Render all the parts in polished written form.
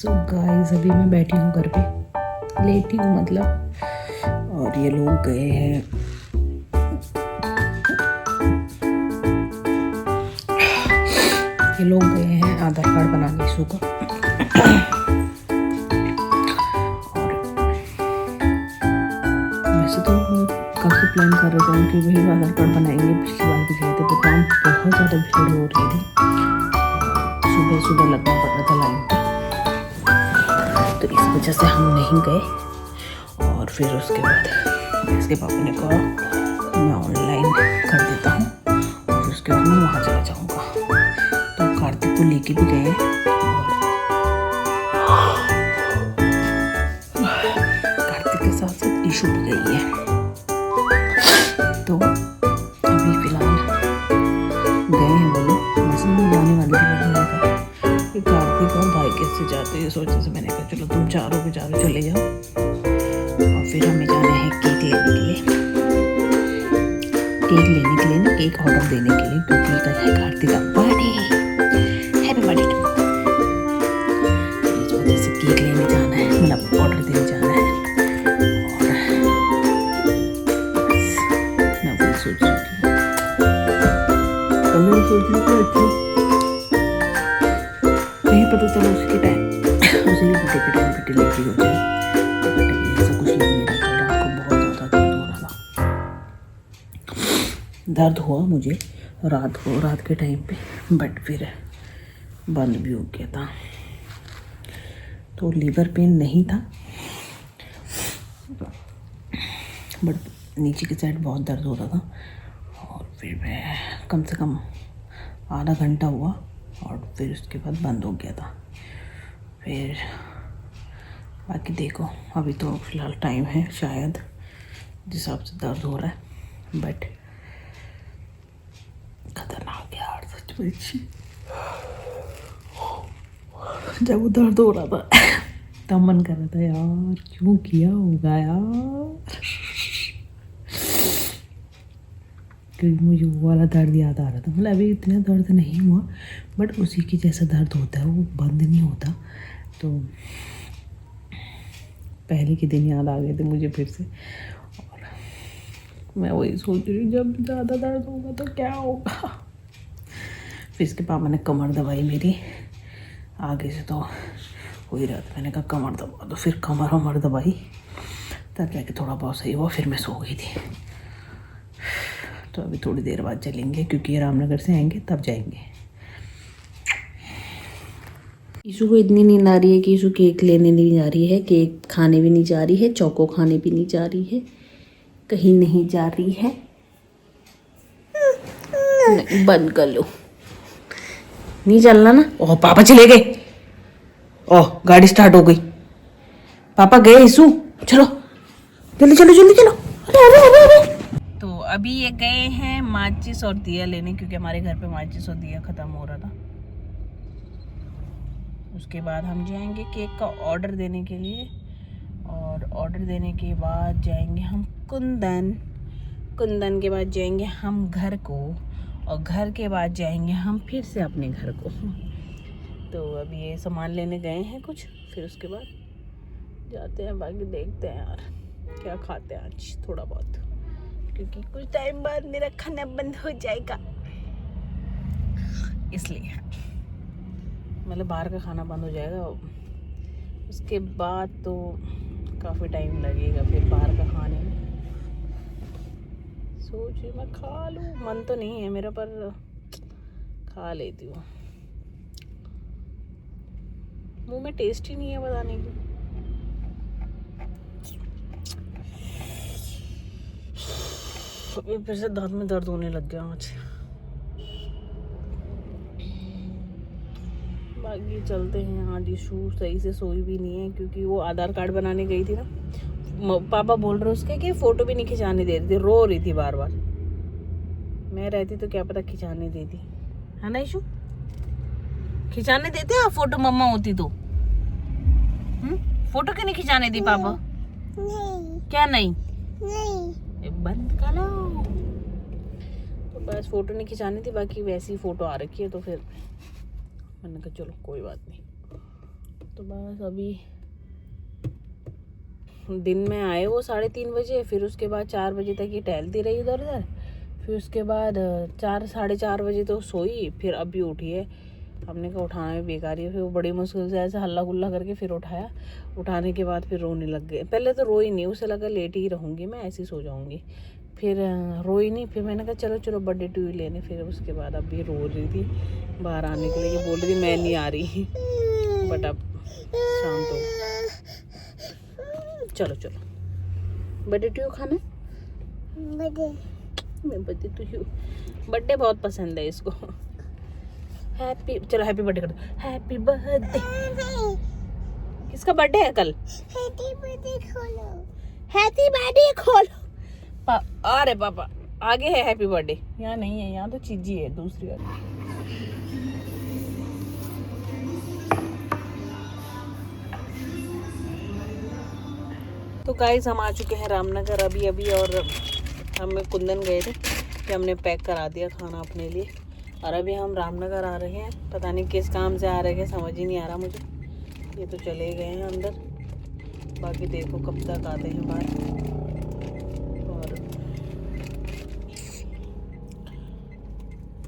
So guys अभी मैं बैठी हूँ घर पे, लेटी हूँ मतलब। और ये लोग गए हैं, आधार कार्ड बनाने इशू का। और वैसे तो कब से प्लान कर रहे थे कि वही आधार कार्ड बनाएंगे, पिछली बार भी गए थे, बट वहाँ बहुत ज़्यादा भीड़ हो रही थी, सुबह सुबह लगना पड़ रहा था लाइन पे, तो इस वजह से हम नहीं गए। और फिर उसके बाद इसके पापा ने कहा मैं ऑनलाइन कर देता हूँ और उसके बाद मैं वहाँ चला जाऊँगा। तो कार्तिक को लेके भी गए और कार्तिक के साथ साथ ईशु भी गई है। तो अभी फिलहाल गए हैं वो लोग, वैसे मैं जाने वाली थी कि कार्तिक और भाई कैसे जाते हैं, सोचे से मैंने कहा चलो तुम चारों के चारों चले जाओ। और फिर हमें जाना है केक लेने के लिए, ना केक ऑर्डर देने के लिए, क्योंकि कल है कार्तिक का birthday. Happy birthday to you. इस वजह से केक लेने जाना है, मतलब ऑर्डर देने जाना है। और मैं वही सोच रही थी, नहीं पता चला उसी के टाइम पे डिलीवरी हो जाए। ऐसा कुछ लग नहीं रहा था, रात को बहुत ज़्यादा दर्द हो रहा था। दर्द हुआ मुझे रात के टाइम पे, बट फिर बंद भी हो गया था। तो लीवर पेन नहीं था, बट नीचे की साइड बहुत दर्द हो रहा था। और फिर मैं कम से कम आधा घंटा हुआ और फिर उसके बाद बंद हो गया था। फिर बाकी देखो, अभी तो फिलहाल टाइम है, शायद जिस हिसाब से दर्द हो रहा है, बट खतरनाक यार सच में। जब वो दर्द हो रहा था तब मन कर रहा था यार क्यों किया होगा यार, क्योंकि मुझे वो वाला दर्द याद आ रहा था। मतलब अभी इतना दर्द नहीं हुआ, बट उसी की जैसा दर्द होता है, वो बंद नहीं होता। तो पहले के दिन याद आ गए थे मुझे फिर से, और मैं वही सोच रही हूँ जब ज़्यादा दर्द होगा तो क्या होगा। फिर इसके पापा ने कमर दबाई मेरी, आगे से तो हो ही रहा था। मैंने कहा कमर दबा दो, फिर कमर दबाई, तब जाके थोड़ा बहुत सही हुआ। फिर मैं सो गई थी। तो अभी थोड़ी देर बाद चलेंगे, क्योंकि रामनगर से आएंगे तब जाएंगे। ईशु को इतनी नींद आ रही है कि ईशु केक लेने नहीं जा रही है, केक खाने भी नहीं जा रही है, चौको खाने भी नहीं जा रही है, कहीं नहीं जा रही है। नहीं, बंद कर लो, नहीं चलना ना। ओह पापा चले गए, ओह गाड़ी स्टार्ट हो गई, पापा गए। ईशु चलो जल्दी चलो जल्दी चलो। तो अभी ये गए हैं माचिस और दिया लेने, क्योंकि हमारे घर पे माचिस और दिया ख़त्म हो रहा था। उसके बाद हम जाएंगे केक का ऑर्डर देने के लिए, और ऑर्डर देने के बाद जाएंगे हम कुंदन के बाद जाएंगे हम घर को, और घर के बाद जाएंगे हम फिर से अपने घर को। तो अभी ये सामान लेने गए हैं कुछ, फिर उसके बाद जाते हैं। बाकी देखते हैं यार क्या खाते हैं आज थोड़ा बहुत, क्योंकि कुछ टाइम बाद मेरा खाना बंद हो जाएगा, इसलिए मतलब बाहर का खाना बंद हो जाएगा। उसके बाद तो काफ़ी टाइम लगेगा फिर बाहर का खाने में। सोच रही मैं खा लूँ, मन तो नहीं है मेरा, पर खा लेती हूँ। मुंह में टेस्ट ही नहीं है बताने की। फिर से दांत में दर्द होने लग गया आज। बाकी चलते हैं। आज ईशु सही से सोई भी नहीं है, क्योंकि वो आधार कार्ड बनाने गई थी ना। पापा बोल रहे उसके कि फ़ोटो भी नहीं खिंचाने दे रही थी, रो रही थी बार बार। मैं रहती तो क्या पता खिंचाने देती, है ना ईशु? खिंचाने देते आप फ़ोटो, मम्मा होती तो। फ़ोटो क्यों नहीं खिंचाने दी पापा? नहीं। क्या नहीं? नहीं। बंद करो। तो बस फ़ोटो नहीं खिंचानी थी, बाकी वैसी फ़ोटो आ रखी है, तो फिर मैंने कहा चलो कोई बात नहीं। तो बस अभी दिन में आए वो 3:30 बजे, फिर उसके बाद 4 बजे तक ये टहलती रही इधर उधर, फिर उसके बाद 4 साढ़े 4 बजे तो सोई, फिर अभी उठी है। हमने कहा उठाना भी बेकार ही है, फिर वो बड़ी मुश्किल से ऐसे हल्ला गुल्ला करके फिर उठाया। उठाने के बाद फिर रोने लग गए। पहले तो रोई नहीं, उसे लगा लेट ही रहूँगी मैं, ऐसे ही सो जाऊँगी। फिर रोई नहीं, फिर मैंने कहा चलो चलो बर्थडे टूई लेने। फिर उसके बाद अभी रो रही थी बाहर आने के लिए, बोल रही थी मैं नहीं आ रही, बट अब शांत हो। चलो चलो बर्थडे टू खाना, बर्थडे टू, बर्थडे बहुत पसंद है इसको। हैप्पी, चलो हैप्पी बर्थडे कर दो। Happy birthday. किसका बर्थडे है कल? हैप्पी बर्थडे खोलो, हैप्पी बर्थडे खोलो। अरे पापा आगे है हैप्पी बर्थडे, यहाँ नहीं है, यहाँ तो चीजी है दूसरी वाली। तो गाइस हम आ चुके हैं रामनगर अभी, और हम कुंदन गए थे कि हमने पैक करा दिया खाना अपने लिए, और अभी हम रामनगर आ रहे हैं। पता नहीं किस काम से आ रहे हैं, समझ ही नहीं आ रहा मुझे। ये तो चले गए हैं अंदर, बाकी देखो कब तक आते हैं बाहर। और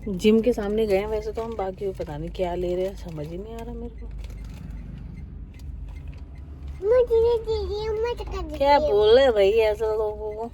जिम के सामने गए हैं वैसे तो हम, बाकी पता नहीं क्या ले रहे हैं, समझ ही नहीं आ रहा मेरे को। क्या बोल रहे भाई ऐसा लोगों को।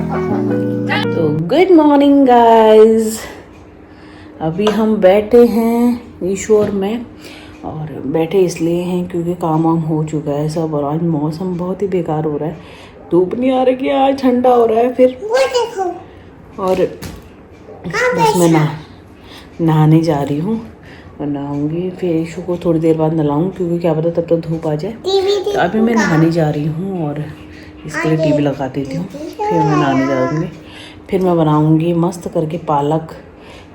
तो गुड मॉर्निंग गाइस, अभी हम बैठे हैं ईश्वर में, और बैठे इसलिए हैं क्योंकि काम वाम हो चुका है सब, और आज मौसम बहुत ही बेकार हो रहा है, धूप नहीं आ रही है, आज ठंडा हो रहा है फिर। और बस मैं नहाने जा रही हूँ और नहाऊंगी, फिर ईशू को थोड़ी देर बाद नहलाऊँ क्योंकि क्या पता तब तो धूप आ जाए। तो अभी मैं नहाने जा रही हूँ और इसके लिए टीवी लगा देती हूँ, फिर मैं नहाने जाऊँगी। फिर मैं बनाऊँगी मस्त करके पालक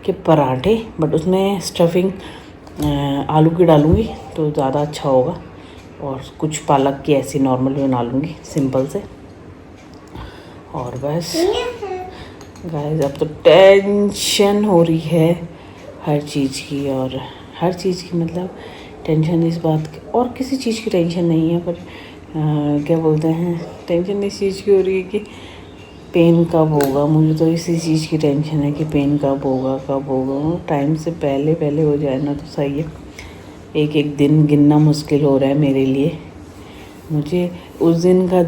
के पराठे, बट उसमें स्टफिंग आलू की डालूँगी तो ज़्यादा अच्छा होगा, और कुछ पालक की ऐसी नॉर्मल बना लूँगी सिंपल से। और बस गाइस, अब तो टेंशन हो रही है हर चीज़ की, और हर चीज़ की मतलब टेंशन इस बात की, और किसी चीज़ की टेंशन नहीं है, पर क्या बोलते हैं, टेंशन इस चीज़ की हो रही है कि पेन कब होगा। मुझे तो इसी चीज़ की टेंशन है कि पेन कब होगा। टाइम से पहले हो जाए ना तो सही है। एक एक दिन गिनना मुश्किल हो रहा है मेरे लिए। मुझे उस दिन का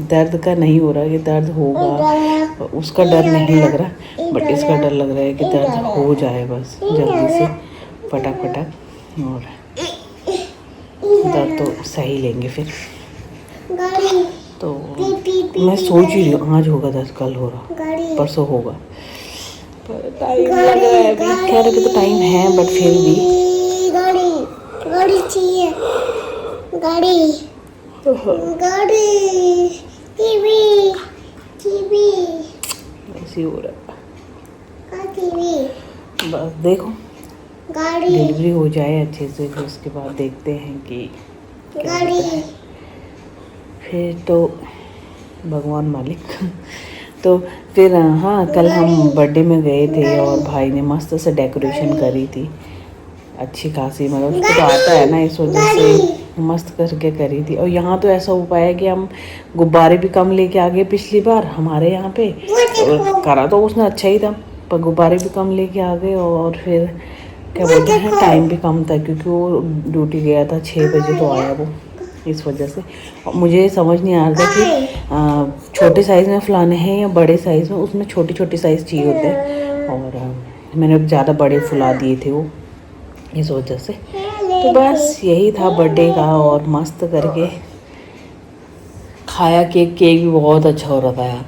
दर्द का नहीं हो रहा कि दर्द होगा, उसका डर नहीं लग रहा, बट इसका डर लग रहा है कि दर्द हो जाए बस जल्दी से फटाक, और दर्द तो सही लेंगे फिर। तो मैं सोच ही रही हूँ आज होगा दर्द, कल हो रहा, परसों होगा, पर टाइम लग रहा है अभी। खैर अभी तो टाइम है, बट फिर भी गाड़ी चाहिए, टीवी ऐसे हो रहा है। बस देखो डिलीवरी हो जाए अच्छे से, फिर उसके बाद देखते हैं कि क्या होता है, फिर तो भगवान मालिक। तो फिर हाँ, कल हम बर्थडे में गए थे और भाई ने मस्त से डेकोरेशन करी थी, अच्छी खासी, मतलब उसको तो आता है ना, इस वजह से मस्त करके करी थी। और यहाँ तो ऐसा उपाय है कि हम गुब्बारे भी कम लेके आ गए पिछली बार हमारे यहाँ पे, और करा तो उसने अच्छा ही था, पर गुब्बारे भी कम लेके आ गए, और फिर क्या बोलते हैं टाइम भी कम था क्योंकि वो ड्यूटी गया था 6 बजे तो आया वो, इस वजह से। और मुझे समझ नहीं आ रहा था कि छोटे साइज़ में फुलाने हैं या बड़े साइज़ में, उसमें छोटी साइज़ चाहिए होते हैं, और मैंने ज़्यादा बड़े फुला दिए थे वो, इस वजह से। तो बस यही था बर्थडे का, और मस्त करके खाया केक भी बहुत अच्छा हो रहा था यार,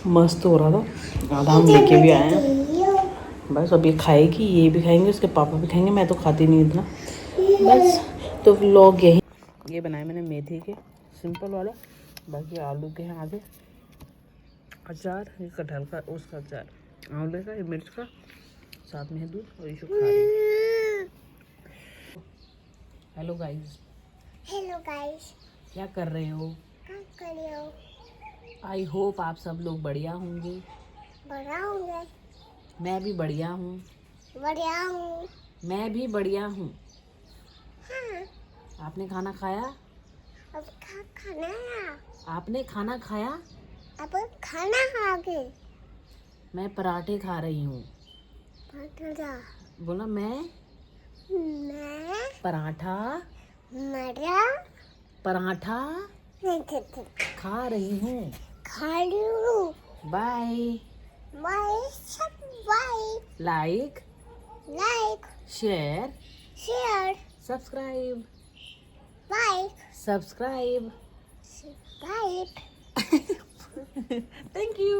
मस्त हो रहा था। आधा हम लेके भी आए हैं, बस अब ये खाएगी, ये भी खाएंगे, उसके पापा भी खाएंगे, मैं तो खाती नहीं इतना। बस तो व्लॉग यही, ये बनाए मैंने मेथी के सिंपल वाला, बाकी आलू के हैं आधे, अचार, ये कटहल का उसका अचार, आंवले का, ये मिर्च का, साथ में है दूध, और ये खा रही है। हेलो गाइस, क्या कर रहे हो? आई होप आप सब लोग बढ़िया होंगे। मैं भी बढ़िया हूँ। मैं भी बढ़िया हूँ। हाँ। आपने खाना खाया? अब खाना। आपने खाना खाया? अब खाना खा गए। मैं पराठे खा रही हूँ। बोला मैं पराठा पराठा खा रही हूँ। Bye. Like share subscribe thank you.